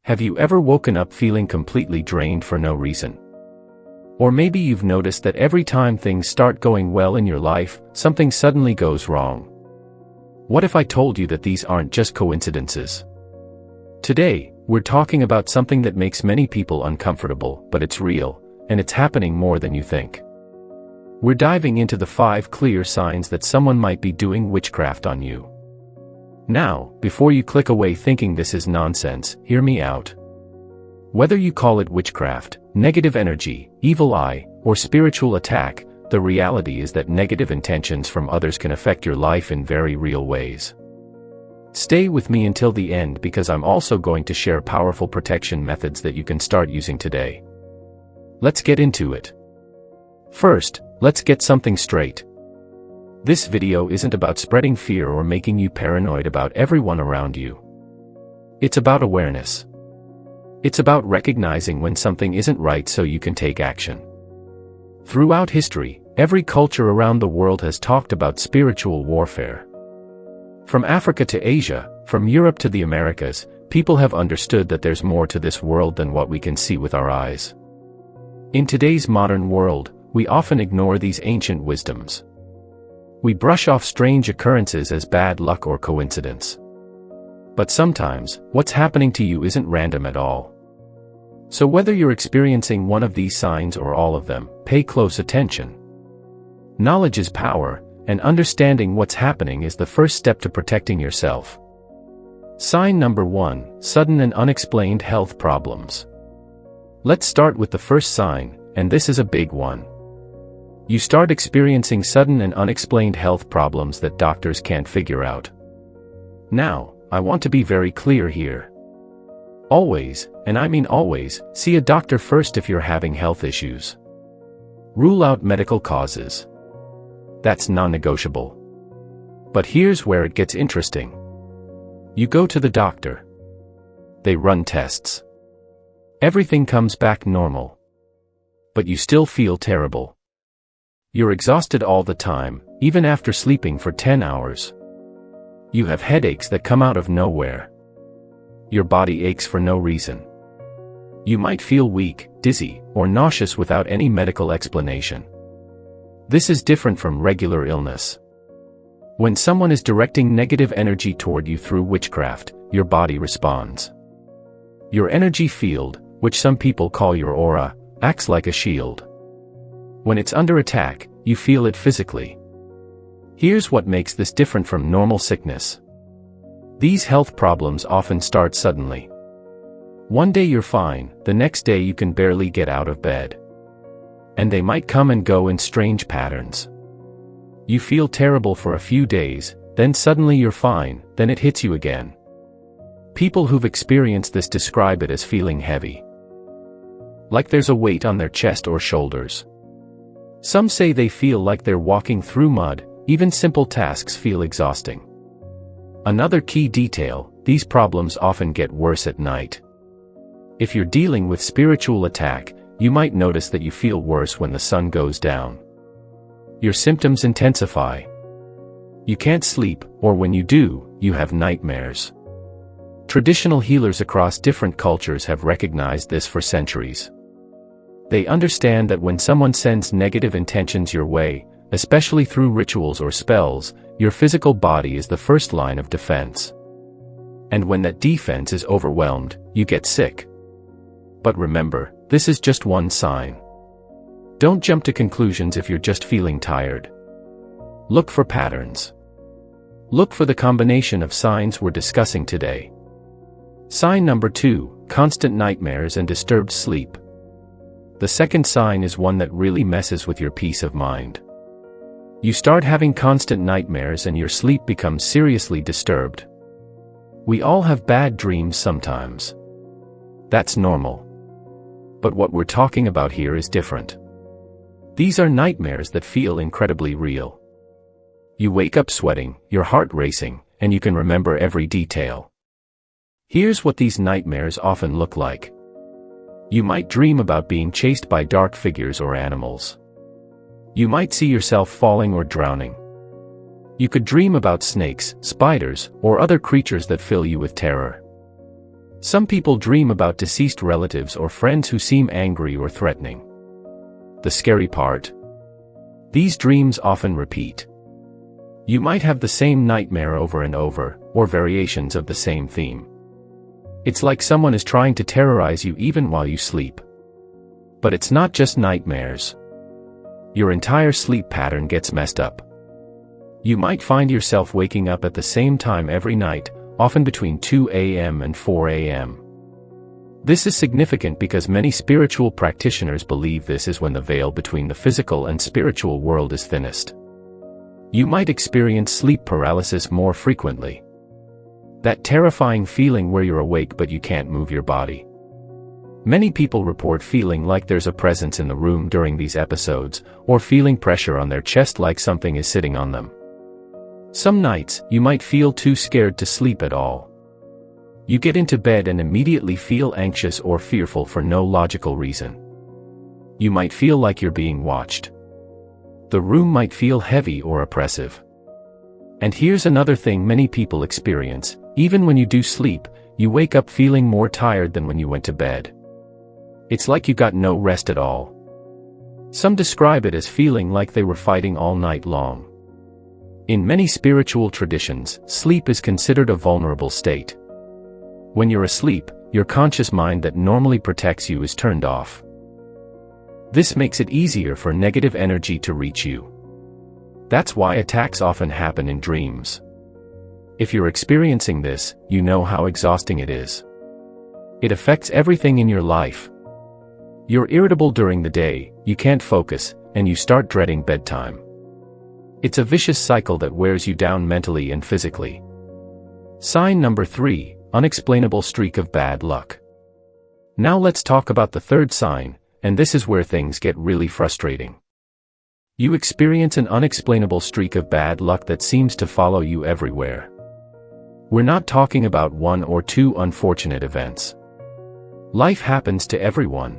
Have you ever woken up feeling completely drained for no reason? Or maybe you've noticed that every time things start going well in your life, something suddenly goes wrong. What if I told you that these aren't just coincidences? Today, we're talking about something that makes many people uncomfortable, but it's real, and it's happening more than you think. We're diving into the 5 clear signs that someone might be doing witchcraft on you. Now, before you click away thinking this is nonsense, hear me out. Whether you call it witchcraft, negative energy, evil eye, or spiritual attack, the reality is that negative intentions from others can affect your life in very real ways. Stay with me until the end because I'm also going to share powerful protection methods that you can start using today. Let's get into it. First, let's get something straight. This video isn't about spreading fear or making you paranoid about everyone around you. It's about awareness. It's about recognizing when something isn't right so you can take action. Throughout history, every culture around the world has talked about spiritual warfare. From Africa to Asia, from Europe to the Americas, people have understood that there's more to this world than what we can see with our eyes. In today's modern world, we often ignore these ancient wisdoms. We brush off strange occurrences as bad luck or coincidence. But sometimes, what's happening to you isn't random at all. So whether you're experiencing one of these signs or all of them, pay close attention. Knowledge is power, and understanding what's happening is the first step to protecting yourself. Sign number 1, sudden and unexplained health problems. Let's start with the first sign, and this is a big one. You start experiencing sudden and unexplained health problems that doctors can't figure out. Now, I want to be very clear here. Always, and I mean always, see a doctor first if you're having health issues. Rule out medical causes. That's non-negotiable. But here's where it gets interesting. You go to the doctor. They run tests. Everything comes back normal. But you still feel terrible. You're exhausted all the time, even after sleeping for 10 hours. You have headaches that come out of nowhere. Your body aches for no reason. You might feel weak, dizzy, or nauseous without any medical explanation. This is different from regular illness. When someone is directing negative energy toward you through witchcraft, your body responds. Your energy field, which some people call your aura, acts like a shield. When it's under attack, you feel it physically. Here's what makes this different from normal sickness. These health problems often start suddenly. One day you're fine, the next day you can barely get out of bed. And they might come and go in strange patterns. You feel terrible for a few days, then suddenly you're fine, then it hits you again. People who've experienced this describe it as feeling heavy. Like there's a weight on their chest or shoulders. Some say they feel like they're walking through mud, even simple tasks feel exhausting. Another key detail, these problems often get worse at night. If you're dealing with spiritual attack, you might notice that you feel worse when the sun goes down. Your symptoms intensify. You can't sleep, or when you do, you have nightmares. Traditional healers across different cultures have recognized this for centuries. They understand that when someone sends negative intentions your way, especially through rituals or spells, your physical body is the first line of defense. And when that defense is overwhelmed, you get sick. But remember, this is just one sign. Don't jump to conclusions if you're just feeling tired. Look for patterns. Look for the combination of signs we're discussing today. Sign number 2, constant nightmares and disturbed sleep. The second sign is one that really messes with your peace of mind. You start having constant nightmares and your sleep becomes seriously disturbed. We all have bad dreams sometimes. That's normal. But what we're talking about here is different. These are nightmares that feel incredibly real. You wake up sweating, your heart racing, and you can remember every detail. Here's what these nightmares often look like. You might dream about being chased by dark figures or animals. You might see yourself falling or drowning. You could dream about snakes, spiders, or other creatures that fill you with terror. Some people dream about deceased relatives or friends who seem angry or threatening. The scary part? These dreams often repeat. You might have the same nightmare over and over, or variations of the same theme. It's like someone is trying to terrorize you even while you sleep. But it's not just nightmares. Your entire sleep pattern gets messed up. You might find yourself waking up at the same time every night, often between 2 a.m. and 4 a.m. This is significant because many spiritual practitioners believe this is when the veil between the physical and spiritual world is thinnest. You might experience sleep paralysis more frequently. That terrifying feeling where you're awake but you can't move your body. Many people report feeling like there's a presence in the room during these episodes, or feeling pressure on their chest like something is sitting on them. Some nights, you might feel too scared to sleep at all. You get into bed and immediately feel anxious or fearful for no logical reason. You might feel like you're being watched. The room might feel heavy or oppressive. And here's another thing many people experience: even when you do sleep, you wake up feeling more tired than when you went to bed. It's like you got no rest at all. Some describe it as feeling like they were fighting all night long. In many spiritual traditions, sleep is considered a vulnerable state. When you're asleep, your conscious mind that normally protects you is turned off. This makes it easier for negative energy to reach you. That's why attacks often happen in dreams. If you're experiencing this, you know how exhausting it is. It affects everything in your life. You're irritable during the day, you can't focus, and you start dreading bedtime. It's a vicious cycle that wears you down mentally and physically. Sign number 3, unexplainable streak of bad luck. Now let's talk about the third sign, and this is where things get really frustrating. You experience an unexplainable streak of bad luck that seems to follow you everywhere. We're not talking about one or two unfortunate events. Life happens to everyone.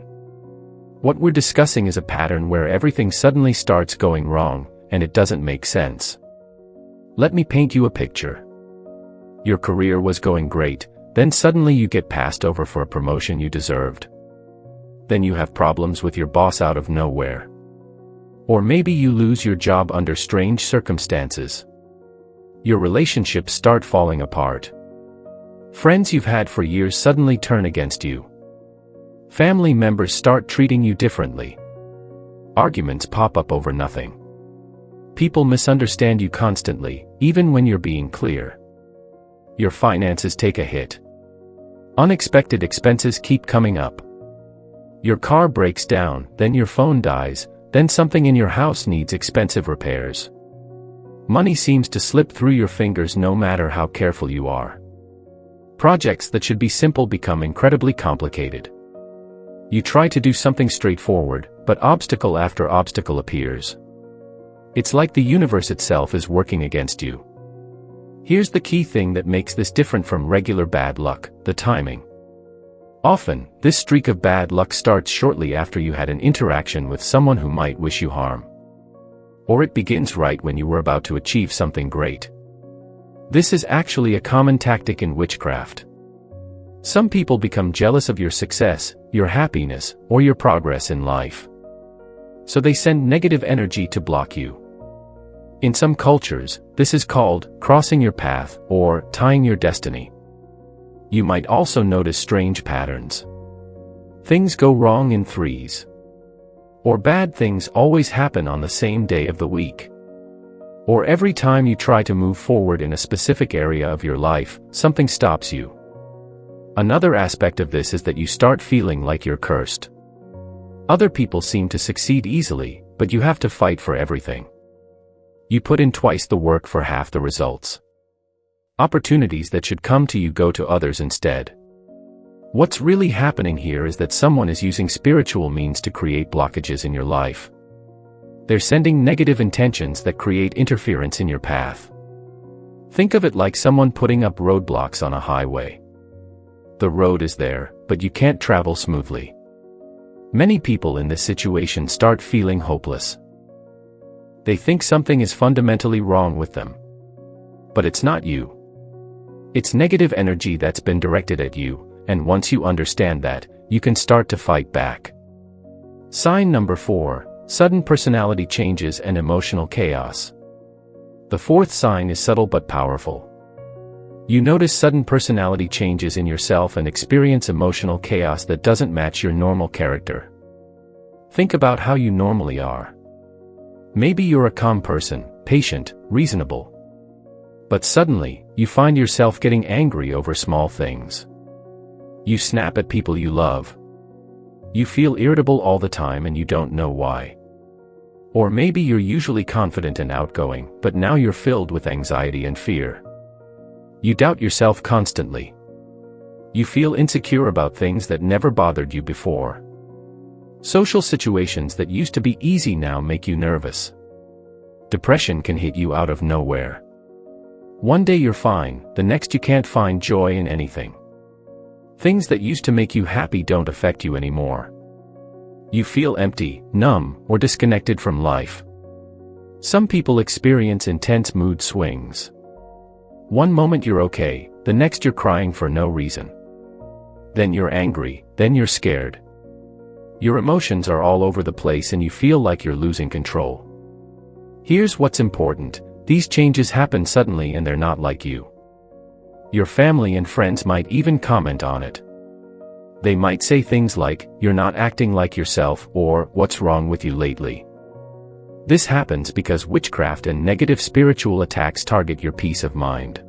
What we're discussing is a pattern where everything suddenly starts going wrong, and it doesn't make sense. Let me paint you a picture. Your career was going great, then suddenly you get passed over for a promotion you deserved. Then you have problems with your boss out of nowhere. Or maybe you lose your job under strange circumstances. Your relationships start falling apart. Friends you've had for years suddenly turn against you. Family members start treating you differently. Arguments pop up over nothing. People misunderstand you constantly, even when you're being clear. Your finances take a hit. Unexpected expenses keep coming up. Your car breaks down, then your phone dies, then something in your house needs expensive repairs. Money seems to slip through your fingers no matter how careful you are. Projects that should be simple become incredibly complicated. You try to do something straightforward, but obstacle after obstacle appears. It's like the universe itself is working against you. Here's the key thing that makes this different from regular bad luck: the timing. Often, this streak of bad luck starts shortly after you had an interaction with someone who might wish you harm. Or it begins right when you were about to achieve something great. This is actually a common tactic in witchcraft. Some people become jealous of your success, your happiness, or your progress in life. So they send negative energy to block you. In some cultures, this is called crossing your path or tying your destiny. You might also notice strange patterns. Things go wrong in threes. Or bad things always happen on the same day of the week. Or every time you try to move forward in a specific area of your life, something stops you. Another aspect of this is that you start feeling like you're cursed. Other people seem to succeed easily, but you have to fight for everything. You put in twice the work for half the results. Opportunities that should come to you go to others instead. What's really happening here is that someone is using spiritual means to create blockages in your life. They're sending negative intentions that create interference in your path. Think of it like someone putting up roadblocks on a highway. The road is there, but you can't travel smoothly. Many people in this situation start feeling hopeless. They think something is fundamentally wrong with them. But it's not you. It's negative energy that's been directed at you, and once you understand that, you can start to fight back. Sign number 4. Sudden personality changes and emotional chaos. The fourth sign is subtle but powerful. You notice sudden personality changes in yourself and experience emotional chaos that doesn't match your normal character. Think about how you normally are. Maybe you're a calm person, patient, reasonable. But suddenly, you find yourself getting angry over small things. You snap at people you love. You feel irritable all the time and you don't know why. Or maybe you're usually confident and outgoing, but now you're filled with anxiety and fear. You doubt yourself constantly. You feel insecure about things that never bothered you before. Social situations that used to be easy now make you nervous. Depression can hit you out of nowhere. One day you're fine, the next you can't find joy in anything. Things that used to make you happy don't affect you anymore. You feel empty, numb, or disconnected from life. Some people experience intense mood swings. One moment you're okay, the next you're crying for no reason. Then you're angry, then you're scared. Your emotions are all over the place and you feel like you're losing control. Here's what's important: these changes happen suddenly and they're not like you. Your family and friends might even comment on it. They might say things like, "You're not acting like yourself," or "What's wrong with you lately?" This happens because witchcraft and negative spiritual attacks target your peace of mind.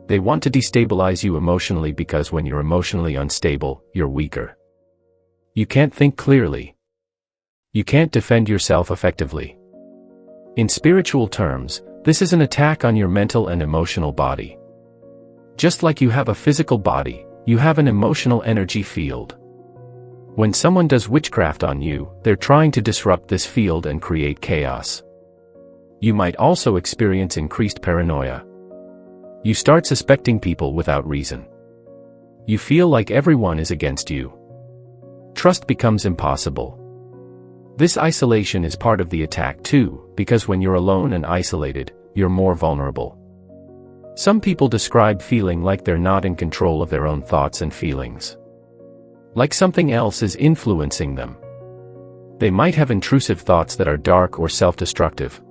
They want to destabilize you emotionally because when you're emotionally unstable, you're weaker. You can't think clearly. You can't defend yourself effectively. In spiritual terms, this is an attack on your mental and emotional body. Just like you have a physical body, you have an emotional energy field. When someone does witchcraft on you, they're trying to disrupt this field and create chaos. You might also experience increased paranoia. You start suspecting people without reason. You feel like everyone is against you. Trust becomes impossible. This isolation is part of the attack too, because when you're alone and isolated, you're more vulnerable. Some people describe feeling like they're not in control of their own thoughts and feelings. Like something else is influencing them. They might have intrusive thoughts that are dark or self-destructive.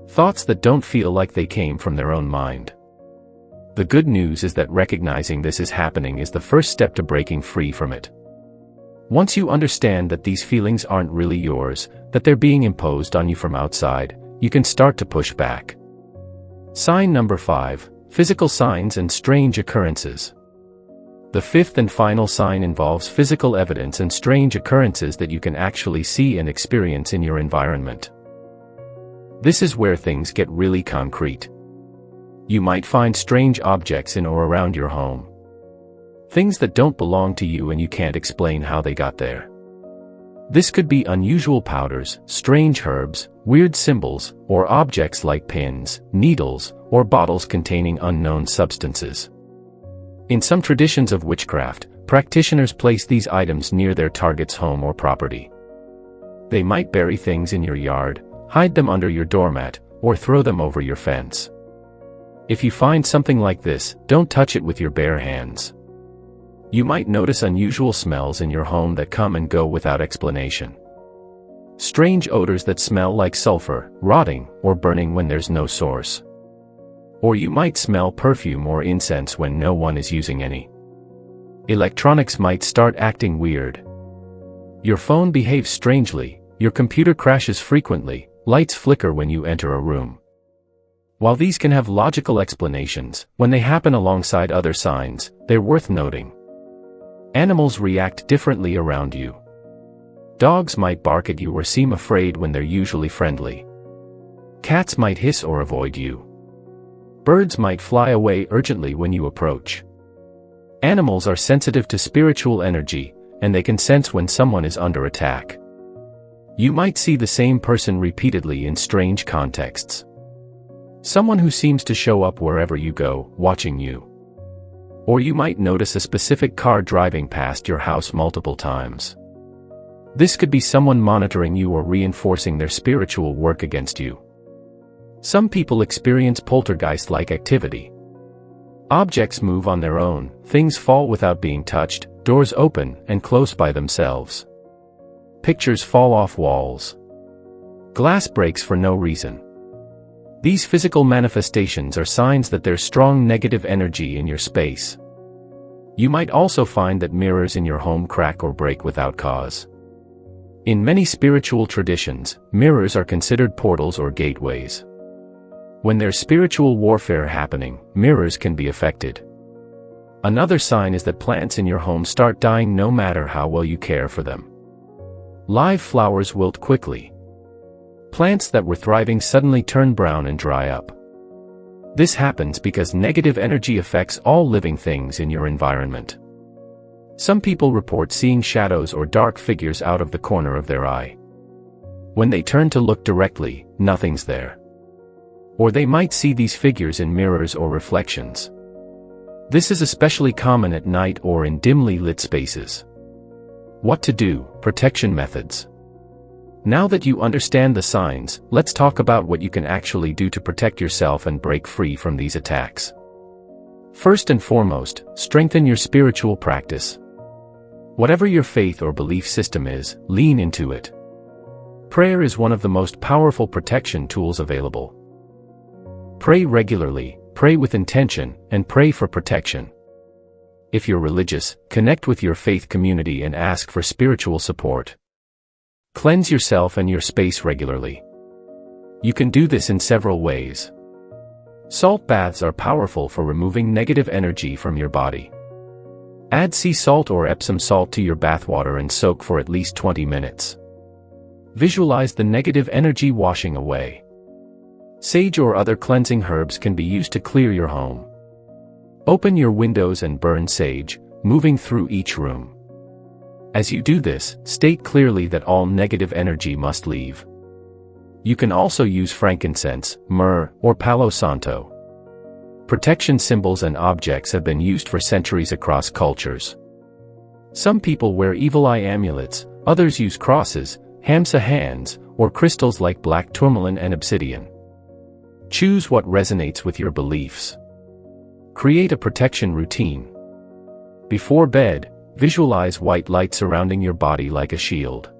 Thoughts that don't feel like they came from their own mind. The good news is that recognizing this is happening is the first step to breaking free from it. Once you understand that these feelings aren't really yours, that they're being imposed on you from outside, you can start to push back. Sign number 5, physical signs and strange occurrences. The fifth and final sign involves physical evidence and strange occurrences that you can actually see and experience in your environment. This is where things get really concrete. You might find strange objects in or around your home. Things that don't belong to you and you can't explain how they got there. This could be unusual powders, strange herbs, weird symbols, or objects like pins, needles, or bottles containing unknown substances. In some traditions of witchcraft, practitioners place these items near their target's home or property. They might bury things in your yard, hide them under your doormat, or throw them over your fence. If you find something like this, don't touch it with your bare hands. You might notice unusual smells in your home that come and go without explanation. Strange odors that smell like sulfur, rotting, or burning when there's no source. Or you might smell perfume or incense when no one is using any. Electronics might start acting weird. Your phone behaves strangely, your computer crashes frequently, lights flicker when you enter a room. While these can have logical explanations, when they happen alongside other signs, they're worth noting. Animals react differently around you. Dogs might bark at you or seem afraid when they're usually friendly. Cats might hiss or avoid you. Birds might fly away urgently when you approach. Animals are sensitive to spiritual energy, and they can sense when someone is under attack. You might see the same person repeatedly in strange contexts. Someone who seems to show up wherever you go, watching you. Or you might notice a specific car driving past your house multiple times. This could be someone monitoring you or reinforcing their spiritual work against you. Some people experience poltergeist-like activity. Objects move on their own, things fall without being touched, doors open and close by themselves. Pictures fall off walls. Glass breaks for no reason. These physical manifestations are signs that there's strong negative energy in your space. You might also find that mirrors in your home crack or break without cause. In many spiritual traditions, mirrors are considered portals or gateways. When there's spiritual warfare happening, mirrors can be affected. Another sign is that plants in your home start dying no matter how well you care for them. Live flowers wilt quickly. Plants that were thriving suddenly turn brown and dry up. This happens because negative energy affects all living things in your environment. Some people report seeing shadows or dark figures out of the corner of their eye. When they turn to look directly, nothing's there. Or they might see these figures in mirrors or reflections. This is especially common at night or in dimly lit spaces. What to do? Protection methods. Now that you understand the signs, let's talk about what you can actually do to protect yourself and break free from these attacks. First and foremost, strengthen your spiritual practice. Whatever your faith or belief system is, lean into it. Prayer is one of the most powerful protection tools available. Pray regularly, pray with intention, and pray for protection. If you're religious, connect with your faith community and ask for spiritual support. Cleanse yourself and your space regularly. You can do this in several ways. Salt baths are powerful for removing negative energy from your body. Add sea salt or Epsom salt to your bathwater and soak for at least 20 minutes. Visualize the negative energy washing away. Sage or other cleansing herbs can be used to clear your home. Open your windows and burn sage, moving through each room. As you do this, state clearly that all negative energy must leave. You can also use frankincense, myrrh, or palo santo. Protection symbols and objects have been used for centuries across cultures. Some people wear evil eye amulets, others use crosses, hamsa hands, or crystals like black tourmaline and obsidian. Choose what resonates with your beliefs. Create a protection routine. Before bed, visualize white light surrounding your body like a shield.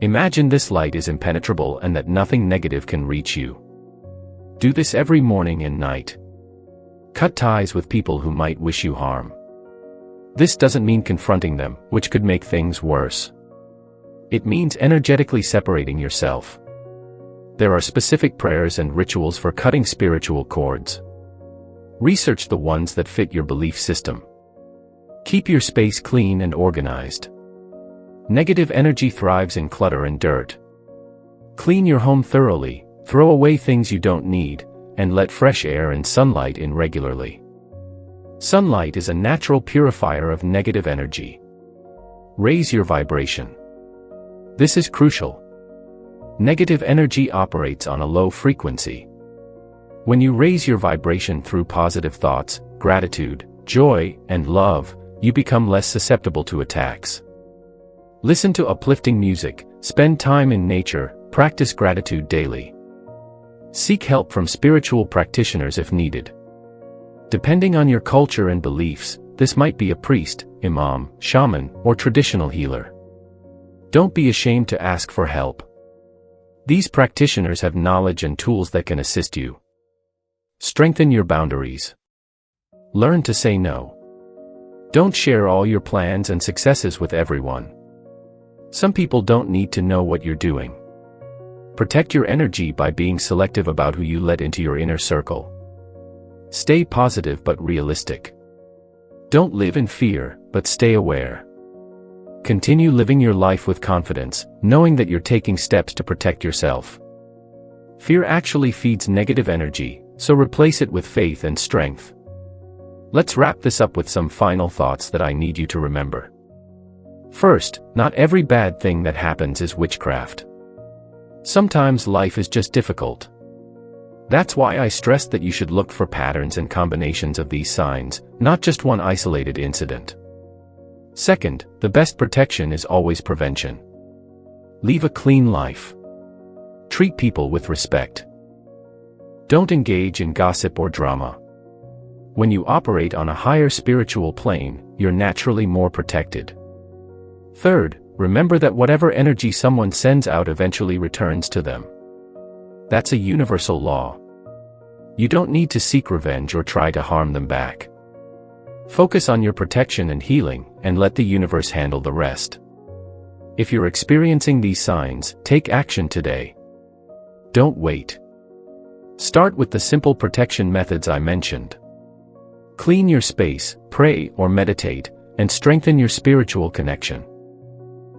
Imagine this light is impenetrable and that nothing negative can reach you. Do this every morning and night. Cut ties with people who might wish you harm. This doesn't mean confronting them, which could make things worse. It means energetically separating yourself. There are specific prayers and rituals for cutting spiritual cords. Research the ones that fit your belief system. Keep your space clean and organized. Negative energy thrives in clutter and dirt. Clean your home thoroughly, throw away things you don't need, and let fresh air and sunlight in regularly. Sunlight is a natural purifier of negative energy. Raise your vibration. This is crucial. Negative energy operates on a low frequency. When you raise your vibration through positive thoughts, gratitude, joy, and love, you become less susceptible to attacks. Listen to uplifting music, spend time in nature, practice gratitude daily. Seek help from spiritual practitioners if needed. Depending on your culture and beliefs, this might be a priest, imam, shaman, or traditional healer. Don't be ashamed to ask for help. These practitioners have knowledge and tools that can assist you. Strengthen your boundaries. Learn to say no. Don't share all your plans and successes with everyone. Some people don't need to know what you're doing. Protect your energy by being selective about who you let into your inner circle. Stay positive but realistic. Don't live in fear, but stay aware. Continue living your life with confidence, knowing that you're taking steps to protect yourself. Fear actually feeds negative energy, so replace it with faith and strength. Let's wrap this up with some final thoughts that I need you to remember. First, not every bad thing that happens is witchcraft. Sometimes life is just difficult. That's why I stressed that you should look for patterns and combinations of these signs, not just one isolated incident. Second, the best protection is always prevention. Live a clean life. Treat people with respect. Don't engage in gossip or drama. When you operate on a higher spiritual plane, you're naturally more protected. Third, remember that whatever energy someone sends out eventually returns to them. That's a universal law. You don't need to seek revenge or try to harm them back. Focus on your protection and healing, and let the universe handle the rest. If you're experiencing these signs, take action today. Don't wait. Start with the simple protection methods I mentioned. Clean your space, pray or meditate, and strengthen your spiritual connection.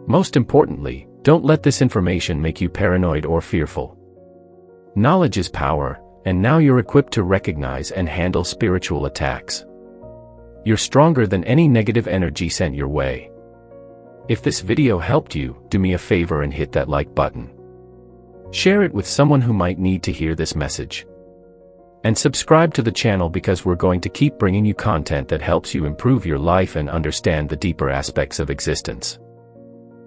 Most importantly, don't let this information make you paranoid or fearful. Knowledge is power, and now you're equipped to recognize and handle spiritual attacks. You're stronger than any negative energy sent your way. If this video helped you, do me a favor and hit that like button. Share it with someone who might need to hear this message. And subscribe to the channel because we're going to keep bringing you content that helps you improve your life and understand the deeper aspects of existence.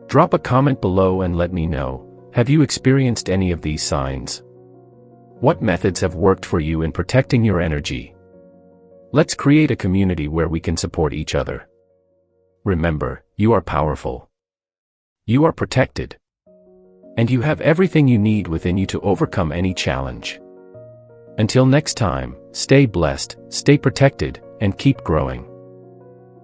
Drop a comment below and let me know, have you experienced any of these signs? What methods have worked for you in protecting your energy? Let's create a community where we can support each other. Remember, you are powerful. You are protected. And you have everything you need within you to overcome any challenge. Until next time, stay blessed, stay protected, and keep growing.